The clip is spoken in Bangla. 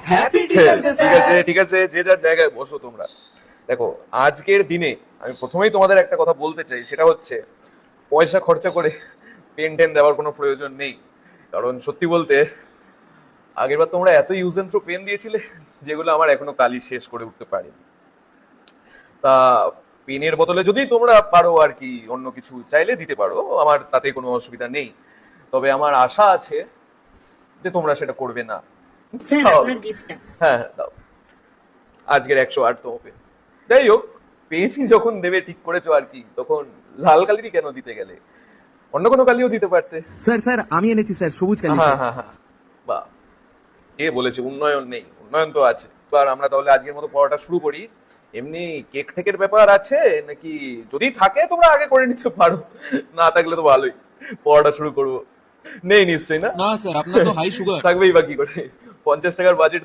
হ্যাপি ঠিক আছে ঠিক আছে, যে যার জায়গায় বসো তোমরা। দেখো, আজকের দিনে আমি প্রথমেই তোমাদের একটা কথা বলতে চাই, সেটা হচ্ছে পয়সা খরচা করে পেন টেন দেওয়ার কোনো প্রয়োজন নেই। কারণ সত্যি বলতে, আগেরবার তোমরা এত ইউজ এন্ড থ্রো পেন দিয়েছিলে যেগুলো আমার এখনো কালি শেষ করে উঠতে পারেনি। তা পেনের বদলে যদি তোমরা পারো আর কি অন্য কিছু চাইলে দিতে পারো, আমার তাতে কোনো অসুবিধা নেই। তবে আমার আশা আছে যে তোমরা সেটা করবে না। স্যার দাও। আপনার গিফটটা। হ্যাঁ হ্যাঁ, দাও। আজকের 108তম পেন। যাই হোক, পেনই যখন দেবে ঠিক করেছো আর কি, তখন লাল কালিরই কেন দিতে গেলে? অন্য কোনো কালিও দিতে পারতে। স্যার স্যার আমি এনেছি স্যার, সবুজ কালি হ্যাঁ স্যার। হ্যাঁ হ্যাঁ, বাহ। কে বলেছে উন্নয়ন নেই? উন্নয়ন তো আছে। এবার আমরা তাহলে আজকের মতো পড়াটা শুরু করি। এমনি কেক টেকের ব্যাপার আছে নাকি? যদি থাকে তোমরা আগে করে নিতে পারো, না থাকলে তো ভালোই। পড়াটা শুরু করবো। নেই নিশ্চয়ই না? না স্যার, আপনার তো হাই সুগার। থাকবেই বা কি করে? 50 টাকার বাজেট